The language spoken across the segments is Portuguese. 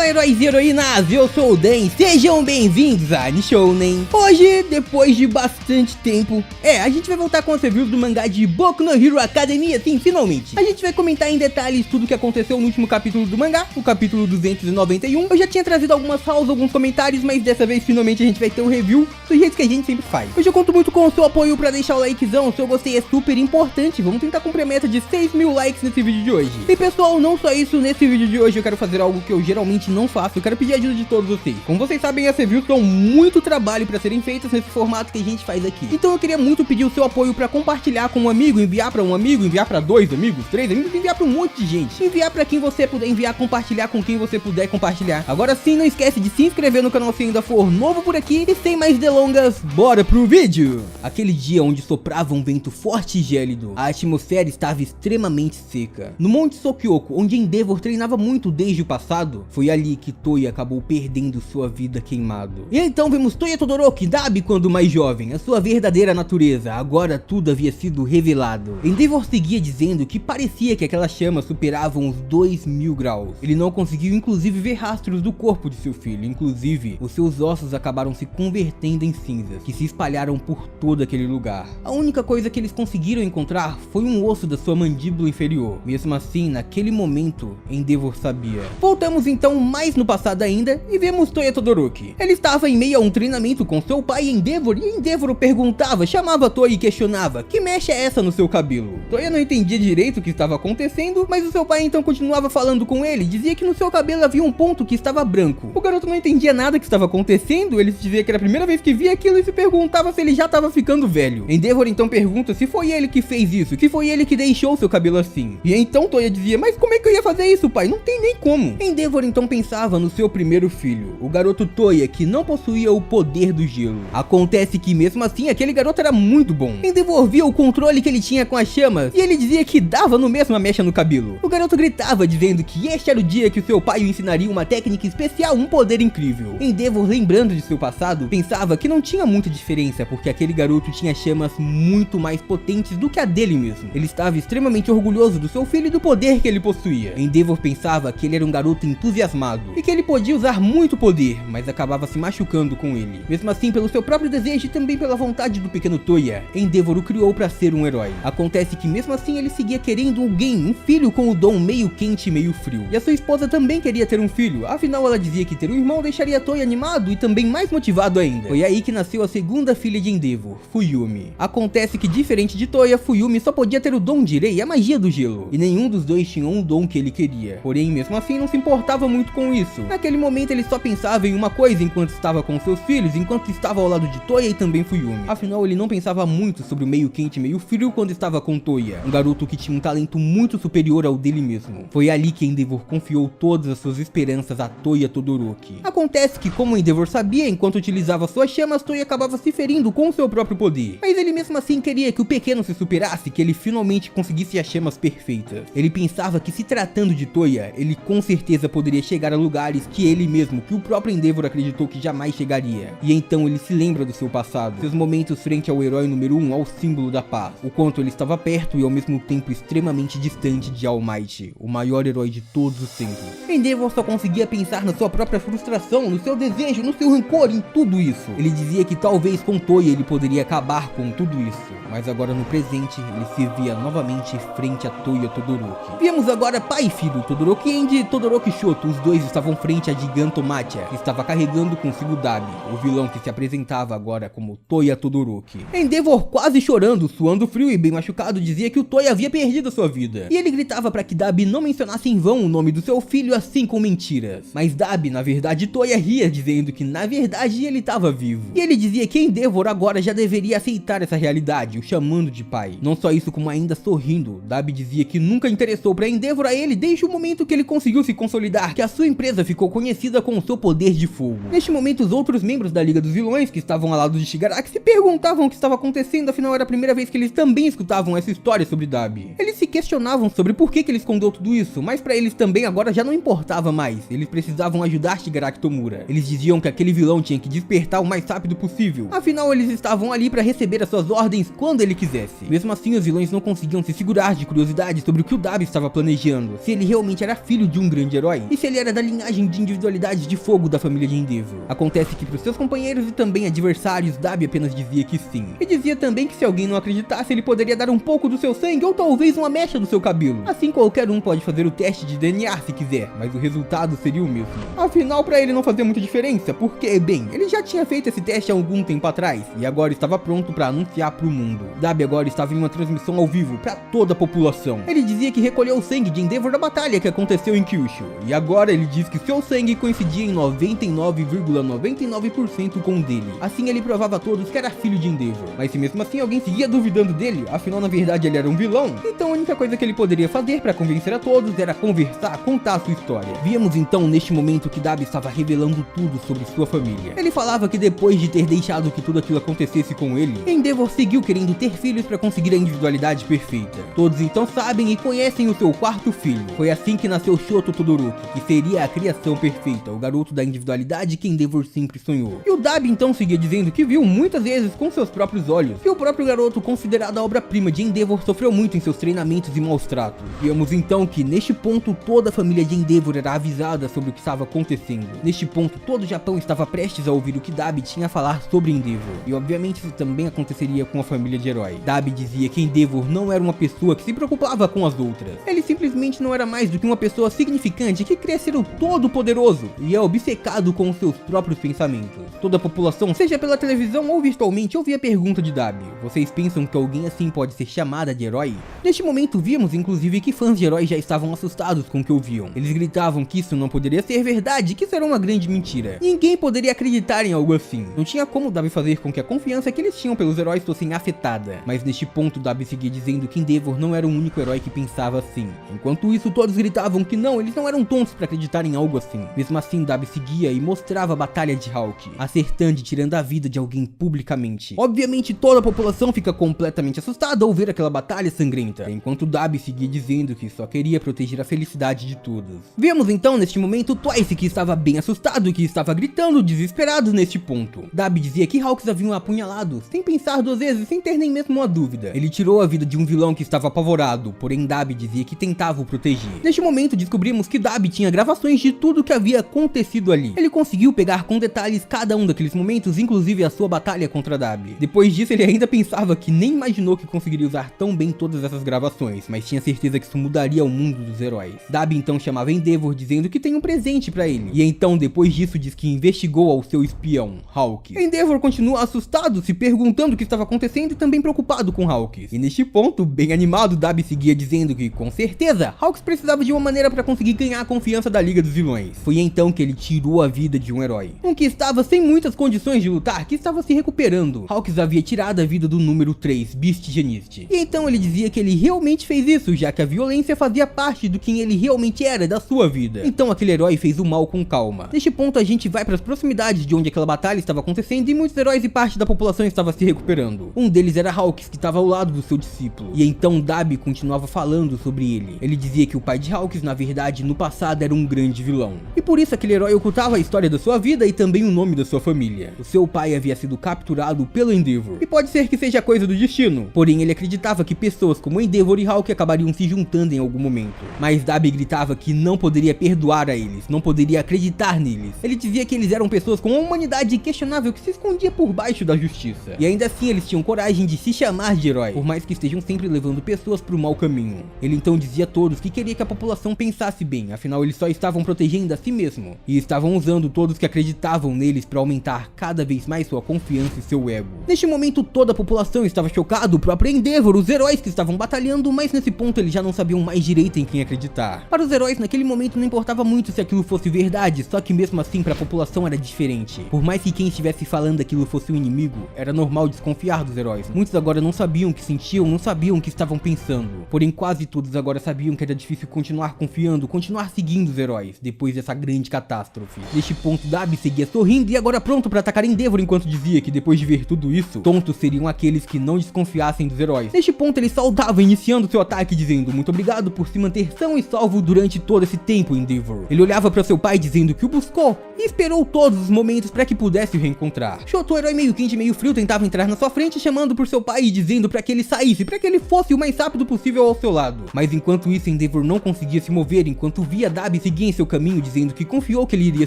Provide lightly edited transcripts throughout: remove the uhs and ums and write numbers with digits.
Fala, heróis e heroínas, eu sou o Dan, sejam bem-vindos a Nishounen. Hoje, depois de bastante tempo, a gente vai voltar com as reviews do mangá de Boku no Hero Academia, sim, finalmente. A gente vai comentar em detalhes tudo o que aconteceu no último capítulo do mangá, o capítulo 291. Eu já tinha trazido algumas falas, alguns comentários, mas dessa vez, finalmente, a gente vai ter um review do jeito que a gente sempre faz. Hoje eu conto muito com o seu apoio pra deixar o likezão, o seu gostei é super importante. Vamos tentar cumprir a meta de 6.000 likes nesse vídeo de hoje. E pessoal, não só isso, nesse vídeo de hoje eu quero fazer algo que eu geralmente não faço, eu quero pedir ajuda de todos vocês. Como vocês sabem, as reviews são muito trabalho para serem feitas nesse formato que a gente faz aqui. Então eu queria muito pedir o seu apoio para compartilhar com um amigo, enviar para um amigo, enviar para 2 amigos, 3 amigos, enviar para um monte de gente. Enviar para quem você puder enviar, compartilhar com quem você puder compartilhar. Agora sim, não esquece de se inscrever no canal se ainda for novo por aqui. E sem mais delongas, bora pro vídeo! Aquele dia onde soprava um vento forte e gélido, a atmosfera estava extremamente seca. No Monte Sokyoku, onde Endeavor treinava muito desde o passado, foi ali que Toya acabou perdendo sua vida queimado. E então vemos Toya Todoroki, Dabi quando mais jovem, a sua verdadeira natureza. Agora tudo havia sido revelado. Endeavor seguia dizendo que parecia que aquelas chamas superavam os 2000 graus. Ele não conseguiu inclusive ver rastros do corpo de seu filho, inclusive os seus ossos acabaram se convertendo em cinzas, que se espalharam por todo aquele lugar. A única coisa que eles conseguiram encontrar foi um osso da sua mandíbula inferior. Mesmo assim, naquele momento, Endeavor sabia. Voltamos então mais no passado ainda e vemos Toya Todoroki. Ele estava em meio a um treinamento com seu pai Endeavor e Endeavor o perguntava, chamava Toya e questionava: que mecha é essa no seu cabelo? Toya não entendia direito o que estava acontecendo, mas o seu pai então continuava falando com ele, dizia que no seu cabelo havia um ponto que estava branco. O garoto não entendia nada que estava acontecendo, ele dizia que era a primeira vez que via aquilo e se perguntava se ele já estava ficando velho. Endeavor então pergunta se foi ele que fez isso, se foi ele que deixou seu cabelo assim. E então Toya dizia: mas como é que eu ia fazer isso, pai? Não tem nem como. Endeavor então pensava no seu primeiro filho, o garoto Toya, que não possuía o poder do gelo. Acontece que mesmo assim aquele garoto era muito bom. Endeavor via o controle que ele tinha com as chamas e ele dizia que dava no mesmo a mecha no cabelo. O garoto gritava dizendo que este era o dia que o seu pai o ensinaria uma técnica especial, um poder incrível. Endeavor, lembrando de seu passado, pensava que não tinha muita diferença porque aquele garoto tinha chamas muito mais potentes do que a dele mesmo. Ele estava extremamente orgulhoso do seu filho e do poder que ele possuía. Endeavor pensava que ele era um garoto entusiasmado e que ele podia usar muito poder, mas acabava se machucando com ele. Mesmo assim, pelo seu próprio desejo e também pela vontade do pequeno Toya, Endeavor o criou para ser um herói. Acontece que mesmo assim ele seguia querendo alguém, um filho com o dom meio quente e meio frio. E a sua esposa também queria ter um filho, afinal ela dizia que ter um irmão deixaria Toya animado e também mais motivado ainda. Foi aí que nasceu a segunda filha de Endeavor, Fuyumi. Acontece que diferente de Toya, Fuyumi só podia ter o dom de Irei, a magia do gelo, e nenhum dos dois tinha um dom que ele queria. Porém, mesmo assim, não se importava muito com isso. Naquele momento ele só pensava em uma coisa enquanto estava com seus filhos, enquanto estava ao lado de Toya e também Fuyumi. Afinal, ele não pensava muito sobre o meio quente e meio frio quando estava com Toya, um garoto que tinha um talento muito superior ao dele mesmo. Foi ali que Endeavor confiou todas as suas esperanças a Toya Todoroki. Acontece que, como Endeavor sabia, enquanto utilizava suas chamas, Toya acabava se ferindo com seu próprio poder. Mas ele mesmo assim queria que o pequeno se superasse, que ele finalmente conseguisse as chamas perfeitas. Ele pensava que, se tratando de Toya, ele com certeza poderia chegar a lugares que ele mesmo, que o próprio Endeavor acreditou que jamais chegaria. E então ele se lembra do seu passado, seus momentos frente ao herói número 1, ao símbolo da paz, o quanto ele estava perto e ao mesmo tempo extremamente distante de All Might, o maior herói de todos os tempos. Endeavor só conseguia pensar na sua própria frustração, no seu desejo, no seu rancor, em tudo isso. Ele dizia que talvez com Toya ele poderia acabar com tudo isso, mas agora no presente ele se via novamente frente a Toya Todoroki. Vemos agora pai e filho, Todoroki End e Todoroki Shoto. Os dois estavam frente a Gigantomachia, que estava carregando consigo Dabi, o vilão que se apresentava agora como Toya Todoroki. Endeavor, quase chorando, suando frio e bem machucado, dizia que o Toya havia perdido sua vida. E ele gritava para que Dabi não mencionasse em vão o nome do seu filho, assim com mentiras. Mas Dabi, na verdade, Toya ria, dizendo que na verdade ele estava vivo. E ele dizia que Endeavor agora já deveria aceitar essa realidade, o chamando de pai. Não só isso, como ainda sorrindo, Dabi dizia que nunca interessou para Endeavor a ele desde o momento que ele conseguiu se consolidar, que a sua empresa ficou conhecida com o seu poder de fogo. Neste momento, os outros membros da Liga dos Vilões, que estavam ao lado de Shigaraki, se perguntavam o que estava acontecendo, afinal era a primeira vez que eles também escutavam essa história sobre Dabi. Eles se questionavam sobre por que ele escondeu tudo isso, mas para eles também agora já não importava mais, eles precisavam ajudar Shigaraki Tomura. Eles diziam que aquele vilão tinha que despertar o mais rápido possível, afinal eles estavam ali para receber as suas ordens quando ele quisesse. Mesmo assim, os vilões não conseguiam se segurar de curiosidade sobre o que o Dabi estava planejando, se ele realmente era filho de um grande herói, e se ele era era da linhagem de individualidades de fogo da família de Endeavor. Acontece que pros seus companheiros e também adversários, Dabi apenas dizia que sim. E dizia também que se alguém não acreditasse, ele poderia dar um pouco do seu sangue ou talvez uma mecha do seu cabelo. Assim qualquer um pode fazer o teste de DNA se quiser, mas o resultado seria o mesmo. Afinal, pra ele não fazia muita diferença, porque, bem, ele já tinha feito esse teste há algum tempo atrás e agora estava pronto pra anunciar pro mundo. Dabi agora estava em uma transmissão ao vivo pra toda a população. Ele dizia que recolheu o sangue de Endeavor da batalha que aconteceu em Kyushu, e agora ele diz que seu sangue coincidia em 99,99% com o dele. Assim ele provava a todos que era filho de Endeavor. Mas se mesmo assim alguém seguia duvidando dele, afinal na verdade ele era um vilão, então a única coisa que ele poderia fazer para convencer a todos era conversar, contar sua história. Víamos então neste momento que Dabi estava revelando tudo sobre sua família. Ele falava que depois de ter deixado que tudo aquilo acontecesse com ele, Endeavor seguiu querendo ter filhos para conseguir a individualidade perfeita. Todos então sabem e conhecem o seu quarto filho. Foi assim que nasceu Shoto Todoroki, que seria a criação perfeita, o garoto da individualidade que Endeavor sempre sonhou. E o Dabi então seguia dizendo que viu muitas vezes com seus próprios olhos que o próprio garoto, considerado a obra-prima de Endeavor, sofreu muito em seus treinamentos e maus tratos. Vimos então que neste ponto toda a família de Endeavor era avisada sobre o que estava acontecendo. Neste ponto todo o Japão estava prestes a ouvir o que Dabi tinha a falar sobre Endeavor. E obviamente isso também aconteceria com a família de herói. Dabi dizia que Endeavor não era uma pessoa que se preocupava com as outras. Ele simplesmente não era mais do que uma pessoa significante que queria ser o todo-poderoso e é obcecado com os seus próprios pensamentos. Toda a população, seja pela televisão ou virtualmente, ouvia a pergunta de Dabi: vocês pensam que alguém assim pode ser chamada de herói? Neste momento vimos inclusive que fãs de heróis já estavam assustados com o que ouviam. Eles gritavam que isso não poderia ser verdade, que isso era uma grande mentira. Ninguém poderia acreditar em algo assim. Não tinha como Dabi fazer com que a confiança que eles tinham pelos heróis fosse afetada. Mas neste ponto Dabi seguia dizendo que Endeavor não era o único herói que pensava assim. Enquanto isso todos gritavam que não, eles não eram tontos para acreditar em algo assim. Mesmo assim Dabi seguia e mostrava a batalha de Hawk, acertando e tirando a vida de alguém publicamente. Obviamente toda a população fica completamente assustada ao ver aquela batalha sangrenta, enquanto Dabi seguia dizendo que só queria proteger a felicidade de todos. Vemos então neste momento Twice, que estava bem assustado e que estava gritando desesperado neste ponto. Dabi dizia que Hawks haviam apunhalado, sem pensar duas vezes, sem ter nem mesmo uma dúvida. Ele tirou a vida de um vilão que estava apavorado, porém Dabi dizia que tentava o proteger. Neste momento descobrimos que Dabi tinha gravações de tudo o que havia acontecido ali. Ele conseguiu pegar com detalhes cada um daqueles momentos, inclusive a sua batalha contra Dabi. Depois disso ele ainda pensava que nem imaginou que conseguiria usar tão bem todas essas gravações, mas tinha certeza que isso mudaria o mundo dos heróis. Dabi então chamava Endeavor dizendo que tem um presente pra ele, e então depois disso diz que investigou ao seu espião, Hawks. Endeavor continua assustado, se perguntando o que estava acontecendo e também preocupado com Hawks. E neste ponto, bem animado, Dabi seguia dizendo que com certeza Hawks precisava de uma maneira para conseguir ganhar a confiança da Liga dos Vilões. Foi então que ele tirou a vida de um herói, um que estava sem muitas condições de lutar, que estava se recuperando. Hawks havia tirado a vida do número 3, Beast Genist. E então ele dizia que ele realmente fez isso, já que a violência fazia parte do quem ele realmente era, da sua vida. Então aquele herói fez o mal com calma. Neste ponto a gente vai para as proximidades de onde aquela batalha estava acontecendo e muitos heróis e parte da população estava se recuperando. Um deles era Hawks, que estava ao lado do seu discípulo. E então Dabi continuava falando sobre ele. Ele dizia que o pai de Hawks, na verdade, no passado era um grande vilão. E por isso aquele herói ocultava a história da sua vida e também o nome da sua família. O seu pai havia sido capturado pelo Endeavor. E pode ser que seja coisa do destino. Porém, ele acreditava que pessoas como Endeavor e Hawk acabariam se juntando em algum momento. Mas Dabi gritava que não poderia perdoar a eles, não poderia acreditar neles. Ele dizia que eles eram pessoas com uma humanidade questionável que se escondia por baixo da justiça. E ainda assim eles tinham coragem de se chamar de herói, por mais que estejam sempre levando pessoas pro mau caminho. Ele então dizia a todos que queria que a população pensasse bem, afinal eles só estavam protegendo a si mesmo. E estavam usando todos que acreditavam neles para aumentar cada vez mais sua confiança e seu ego. Neste momento toda a população estava chocada, o próprio Endeavor, os heróis que estavam batalhando, mas nesse ponto eles já não sabiam mais direito em quem acreditar. Para os heróis naquele momento não importava muito se aquilo fosse verdade, só que mesmo assim para a população era diferente. Por mais que quem estivesse falando aquilo fosse um inimigo, era normal desconfiar dos heróis. Muitos agora não sabiam o que sentiam, não sabiam o que estavam pensando. Porém quase todos agora sabiam que era difícil continuar confiando, continuar seguindo os heróis, depois dessa grande catástrofe. Neste ponto Dabi seguia sorrindo e agora pronto para atacar Endeavor, enquanto dizia que depois de ver tudo isso, tontos seriam aqueles que não desconfiassem dos heróis. Neste ponto ele saudava, iniciando seu ataque dizendo: muito obrigado por se manter são e salvo durante todo esse tempo, Endeavor. Ele olhava para seu pai dizendo que o buscou e esperou todos os momentos para que pudesse o reencontrar. Shoto, o herói meio quente e meio frio, tentava entrar na sua frente chamando por seu pai e dizendo para que ele saísse, para que ele fosse o mais rápido possível ao seu lado. Mas enquanto isso Endeavor não conseguia se mover, enquanto via Dabi seguir seguia em seu caminho dizendo que confiou que ele iria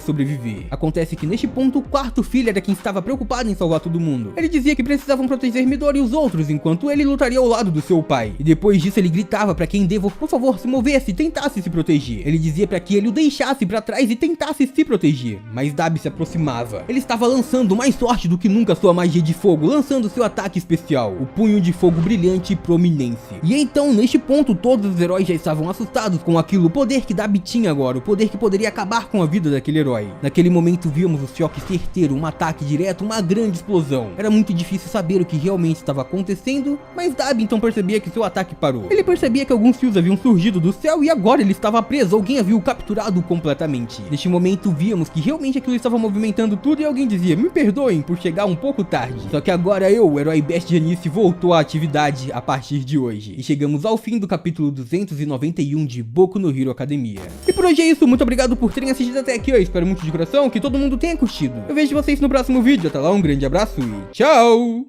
sobreviver. Acontece que neste ponto o quarto filho era quem estava preocupado em salvar todo mundo. Ele dizia que precisavam proteger Midori e os outros, enquanto ele lutaria ao lado do seu pai. E depois disso ele gritava para que Endeavor, por favor, se movesse e tentasse se proteger. Ele dizia para que ele o deixasse para trás e tentasse se proteger, mas Dabi se aproximava. Ele estava lançando mais forte do que nunca sua magia de fogo, lançando seu ataque especial, o punho de fogo brilhante e prominente. E então, neste ponto, todos os heróis já estavam assustados com aquilo, o poder que Dabi tinha agora, o poder que poderia acabar com a vida daquele herói. Naquele momento víamos o choque certeiro, um ataque direto, uma grande explosão. Era muito difícil saber o que realmente estava acontecendo, mas Dabi então percebia que seu ataque parou. Ele percebia que alguns fios haviam surgido do céu e agora ele estava preso, alguém havia o capturado completamente. Neste momento víamos que realmente aquilo estava movimentando tudo e alguém dizia: me perdoem por chegar um pouco tarde. Só que agora o herói Best Janice, voltou à atividade a partir de hoje. E chegamos ao fim do capítulo 291 de Boku no Hero Academia. E por hoje é isso, muito obrigado por terem assistido até aqui, eu espero muito de coração que todo mundo tenha curtido. Eu vejo vocês no próximo vídeo, até lá, um grande abraço e tchau!